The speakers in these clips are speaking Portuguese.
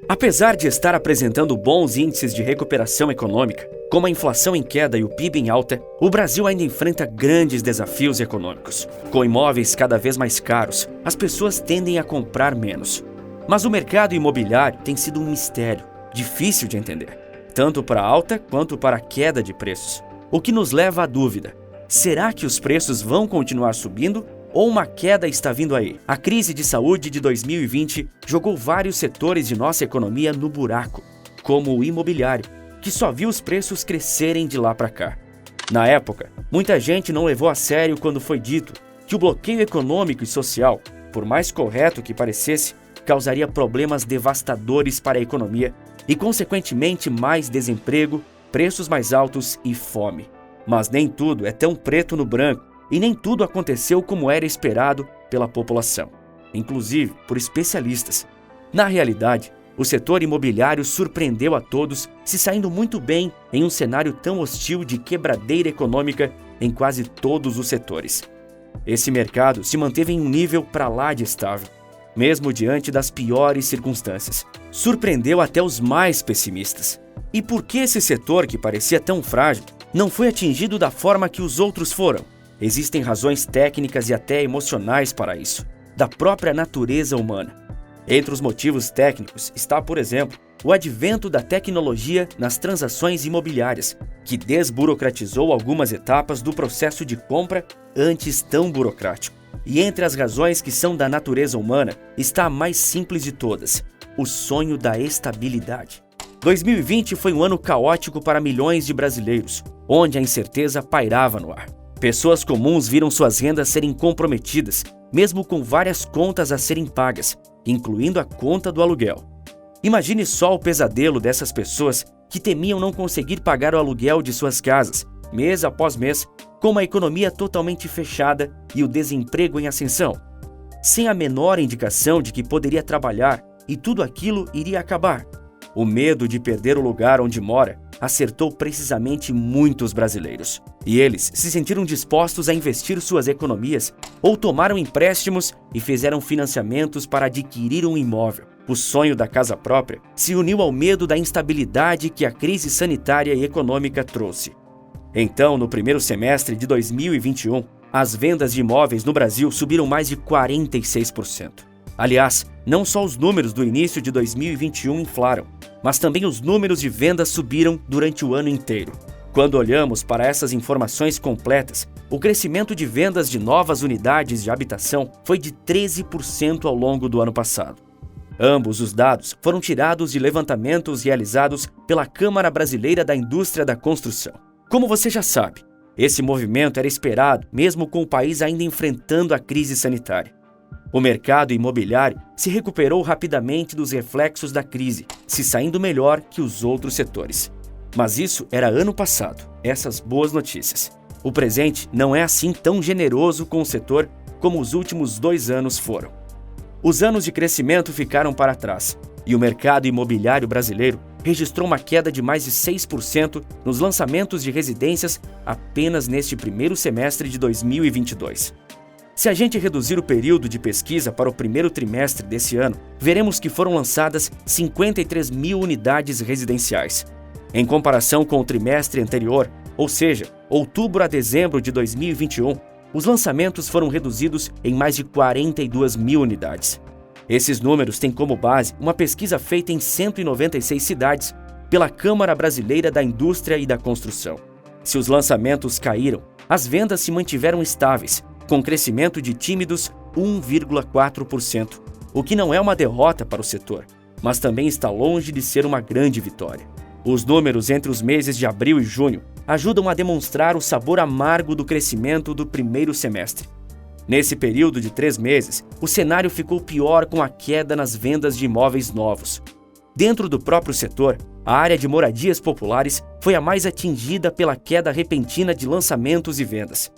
Apesar de estar apresentando bons índices de recuperação econômica, como a inflação em queda e o PIB em alta, o Brasil ainda enfrenta grandes desafios econômicos. Com imóveis cada vez mais caros, as pessoas tendem a comprar menos. Mas o mercado imobiliário tem sido um mistério, difícil de entender, tanto para a alta quanto para a queda de preços. O que nos leva à dúvida: será que os preços vão continuar subindo? Ou uma queda está vindo aí? A crise de saúde de 2020 jogou vários setores de nossa economia no buraco, como o imobiliário, que só viu os preços crescerem de lá para cá. Na época, muita gente não levou a sério quando foi dito que o bloqueio econômico e social, por mais correto que parecesse, causaria problemas devastadores para a economia e, consequentemente, mais desemprego, preços mais altos e fome. Mas nem tudo é tão preto no branco. E nem tudo aconteceu como era esperado pela população, inclusive por especialistas. Na realidade, o setor imobiliário surpreendeu a todos, se saindo muito bem em um cenário tão hostil de quebradeira econômica em quase todos os setores. Esse mercado se manteve em um nível para lá de estável, mesmo diante das piores circunstâncias. Surpreendeu até os mais pessimistas. E por que esse setor, que parecia tão frágil, não foi atingido da forma que os outros foram? Existem razões técnicas e até emocionais para isso, da própria natureza humana. Entre os motivos técnicos está, por exemplo, o advento da tecnologia nas transações imobiliárias, que desburocratizou algumas etapas do processo de compra antes tão burocrático. E entre as razões que são da natureza humana está a mais simples de todas: o sonho da estabilidade. 2020 foi um ano caótico para milhões de brasileiros, onde a incerteza pairava no ar. Pessoas comuns viram suas rendas serem comprometidas, mesmo com várias contas a serem pagas, incluindo a conta do aluguel. Imagine só o pesadelo dessas pessoas que temiam não conseguir pagar o aluguel de suas casas, mês após mês, com uma economia totalmente fechada e o desemprego em ascensão, sem a menor indicação de que poderia trabalhar e tudo aquilo iria acabar. O medo de perder o lugar onde mora acertou precisamente muitos brasileiros. E eles se sentiram dispostos a investir suas economias ou tomaram empréstimos e fizeram financiamentos para adquirir um imóvel. O sonho da casa própria se uniu ao medo da instabilidade que a crise sanitária e econômica trouxe. Então, no primeiro semestre de 2021, as vendas de imóveis no Brasil subiram mais de 46%. Aliás, não só os números do início de 2021 inflaram, mas também os números de vendas subiram durante o ano inteiro. Quando olhamos para essas informações completas, o crescimento de vendas de novas unidades de habitação foi de 13% ao longo do ano passado. Ambos os dados foram tirados de levantamentos realizados pela Câmara Brasileira da Indústria da Construção. Como você já sabe, esse movimento era esperado mesmo com o país ainda enfrentando a crise sanitária. O mercado imobiliário se recuperou rapidamente dos reflexos da crise, se saindo melhor que os outros setores. Mas isso era ano passado, essas boas notícias. O presente não é assim tão generoso com o setor como os últimos 2 anos foram. Os anos de crescimento ficaram para trás e o mercado imobiliário brasileiro registrou uma queda de mais de 6% nos lançamentos de residências apenas neste primeiro semestre de 2022. Se a gente reduzir o período de pesquisa para o primeiro trimestre desse ano, veremos que foram lançadas 53 mil unidades residenciais. Em comparação com o trimestre anterior, ou seja, outubro a dezembro de 2021, os lançamentos foram reduzidos em mais de 42 mil unidades. Esses números têm como base uma pesquisa feita em 196 cidades pela Câmara Brasileira da Indústria e da Construção. Se os lançamentos caíram, as vendas se mantiveram estáveis, com crescimento de tímidos 1,4%, o que não é uma derrota para o setor, mas também está longe de ser uma grande vitória. Os números entre os meses de abril e junho ajudam a demonstrar o sabor amargo do crescimento do primeiro semestre. Nesse período de 3 meses, o cenário ficou pior com a queda nas vendas de imóveis novos. Dentro do próprio setor, a área de moradias populares foi a mais atingida pela queda repentina de lançamentos e vendas.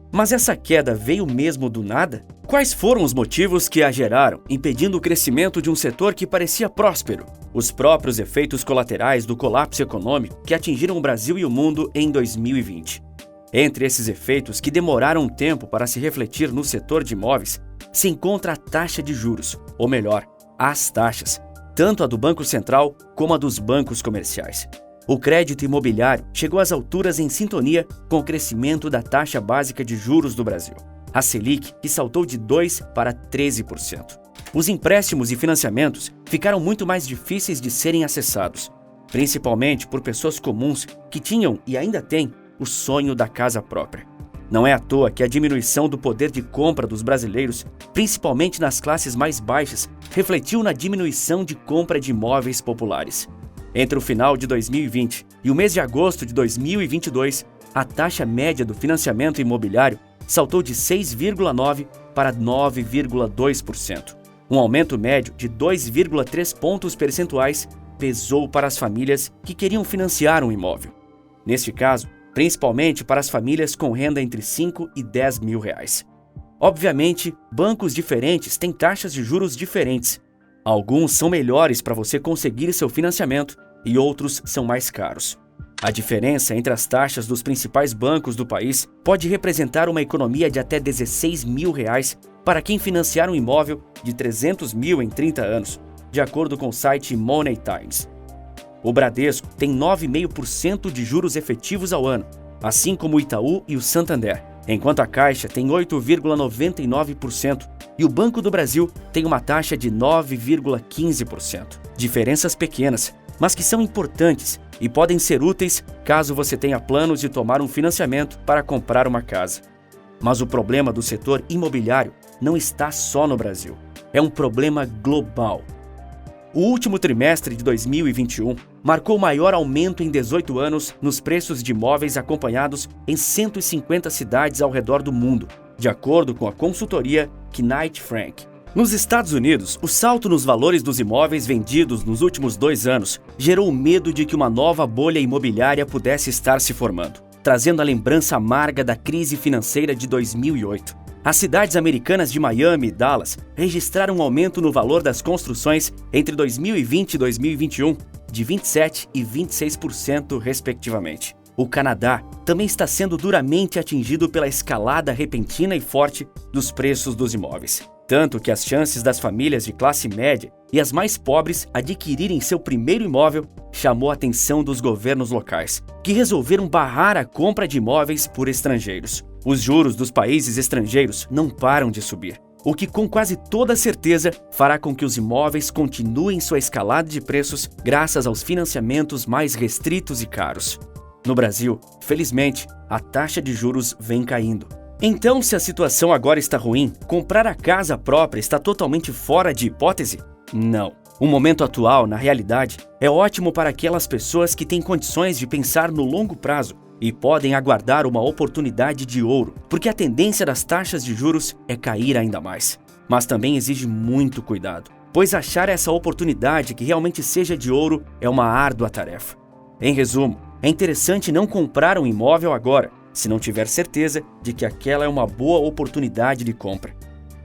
Mas essa queda veio mesmo do nada? Quais foram os motivos que a geraram, impedindo o crescimento de um setor que parecia próspero? Os próprios efeitos colaterais do colapso econômico que atingiram o Brasil e o mundo em 2020. Entre esses efeitos que demoraram um tempo para se refletir no setor de imóveis, se encontra a taxa de juros, ou melhor, as taxas, tanto a do Banco Central como a dos bancos comerciais. O crédito imobiliário chegou às alturas em sintonia com o crescimento da taxa básica de juros do Brasil, a Selic, que saltou de 2% para 13%. Os empréstimos e financiamentos ficaram muito mais difíceis de serem acessados, principalmente por pessoas comuns que tinham e ainda têm o sonho da casa própria. Não é à toa que a diminuição do poder de compra dos brasileiros, principalmente nas classes mais baixas, refletiu na diminuição de compra de imóveis populares. Entre o final de 2020 e o mês de agosto de 2022, a taxa média do financiamento imobiliário saltou de 6,9% para 9,2%. Um aumento médio de 2,3 pontos percentuais pesou para as famílias que queriam financiar um imóvel. Neste caso, principalmente para as famílias com renda entre 5 e 10 mil reais. Obviamente, bancos diferentes têm taxas de juros diferentes. Alguns são melhores para você conseguir seu financiamento e outros são mais caros. A diferença entre as taxas dos principais bancos do país pode representar uma economia de até 16 mil reais para quem financiar um imóvel de 300 mil em 30 anos, de acordo com o site Money Times. O Bradesco tem 9,5% de juros efetivos ao ano, assim como o Itaú e o Santander, enquanto a Caixa tem 8,99% e o Banco do Brasil tem uma taxa de 9,15%. Diferenças pequenas, mas que são importantes e podem ser úteis caso você tenha planos de tomar um financiamento para comprar uma casa. Mas o problema do setor imobiliário não está só no Brasil. É um problema global. O último trimestre de 2021 marcou o maior aumento em 18 anos nos preços de imóveis acompanhados em 150 cidades ao redor do mundo, de acordo com a consultoria Knight Frank. Nos Estados Unidos, o salto nos valores dos imóveis vendidos nos últimos 2 anos gerou o medo de que uma nova bolha imobiliária pudesse estar se formando, trazendo a lembrança amarga da crise financeira de 2008. As cidades americanas de Miami e Dallas registraram um aumento no valor das construções entre 2020 e 2021 de 27% e 26%, respectivamente. O Canadá também está sendo duramente atingido pela escalada repentina e forte dos preços dos imóveis. Tanto que as chances das famílias de classe média e as mais pobres adquirirem seu primeiro imóvel chamou a atenção dos governos locais, que resolveram barrar a compra de imóveis por estrangeiros. Os juros dos países estrangeiros não param de subir, o que com quase toda certeza fará com que os imóveis continuem sua escalada de preços graças aos financiamentos mais restritos e caros. No Brasil, felizmente, a taxa de juros vem caindo. Então, se a situação agora está ruim, comprar a casa própria está totalmente fora de hipótese? Não. O momento atual, na realidade, é ótimo para aquelas pessoas que têm condições de pensar no longo prazo e podem aguardar uma oportunidade de ouro, porque a tendência das taxas de juros é cair ainda mais. Mas também exige muito cuidado, pois achar essa oportunidade que realmente seja de ouro é uma árdua tarefa. Em resumo, é interessante não comprar um imóvel agora, se não tiver certeza de que aquela é uma boa oportunidade de compra.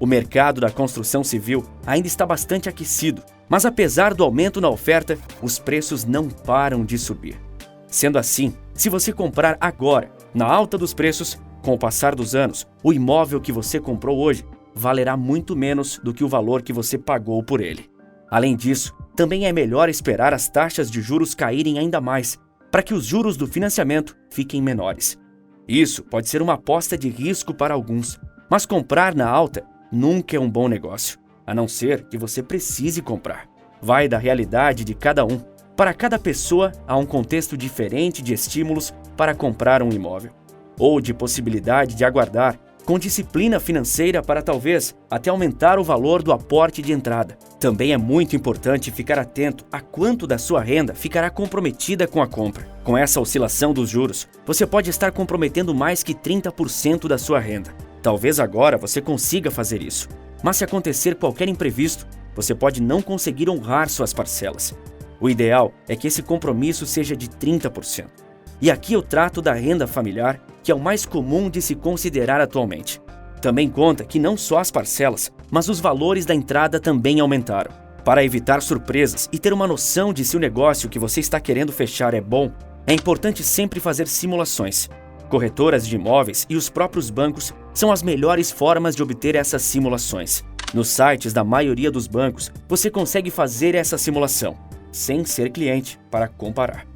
O mercado da construção civil ainda está bastante aquecido, mas apesar do aumento na oferta, os preços não param de subir. Sendo assim, se você comprar agora, na alta dos preços, com o passar dos anos, o imóvel que você comprou hoje valerá muito menos do que o valor que você pagou por ele. Além disso, também é melhor esperar as taxas de juros caírem ainda mais, para que os juros do financiamento fiquem menores. Isso pode ser uma aposta de risco para alguns, mas comprar na alta nunca é um bom negócio, a não ser que você precise comprar. Vai da realidade de cada um. Para cada pessoa, há um contexto diferente de estímulos para comprar um imóvel, ou de possibilidade de aguardar, com disciplina financeira para talvez até aumentar o valor do aporte de entrada. Também é muito importante ficar atento a quanto da sua renda ficará comprometida com a compra. Com essa oscilação dos juros, você pode estar comprometendo mais que 30% da sua renda. Talvez agora você consiga fazer isso, mas se acontecer qualquer imprevisto, você pode não conseguir honrar suas parcelas. O ideal é que esse compromisso seja de 30%. E aqui eu trato da renda familiar, que é o mais comum de se considerar atualmente. Também conta que não só as parcelas, mas os valores da entrada também aumentaram. Para evitar surpresas e ter uma noção de se o negócio que você está querendo fechar é bom, é importante sempre fazer simulações. Corretoras de imóveis e os próprios bancos são as melhores formas de obter essas simulações. Nos sites da maioria dos bancos, você consegue fazer essa simulação, sem ser cliente, para comparar.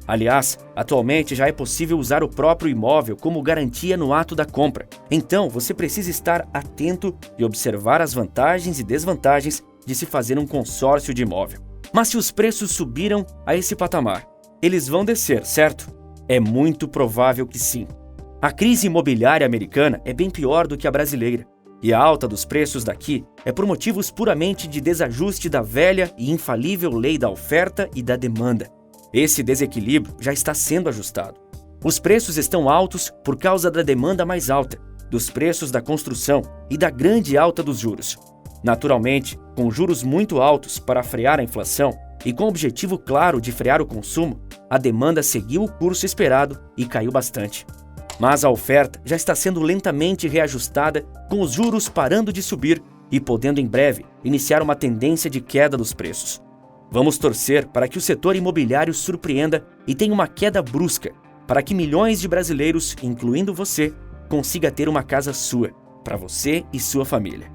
Aliás, atualmente já é possível usar o próprio imóvel como garantia no ato da compra. Então, você precisa estar atento e observar as vantagens e desvantagens de se fazer um consórcio de imóvel. Mas se os preços subiram a esse patamar, eles vão descer, certo? É muito provável que sim. A crise imobiliária americana é bem pior do que a brasileira. E a alta dos preços daqui é por motivos puramente de desajuste da velha e infalível lei da oferta e da demanda. Esse desequilíbrio já está sendo ajustado. Os preços estão altos por causa da demanda mais alta, dos preços da construção e da grande alta dos juros. Naturalmente, com juros muito altos para frear a inflação e com o objetivo claro de frear o consumo, a demanda seguiu o curso esperado e caiu bastante. Mas a oferta já está sendo lentamente reajustada, com os juros parando de subir e podendo em breve iniciar uma tendência de queda dos preços. Vamos torcer para que o setor imobiliário surpreenda e tenha uma queda brusca, para que milhões de brasileiros, incluindo você, consiga ter uma casa sua, para você e sua família.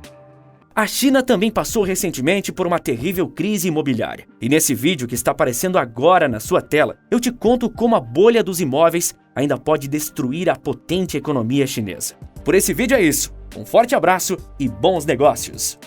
A China também passou recentemente por uma terrível crise imobiliária. E nesse vídeo que está aparecendo agora na sua tela, eu te conto como a bolha dos imóveis ainda pode destruir a potente economia chinesa. Por esse vídeo é isso. Um forte abraço e bons negócios!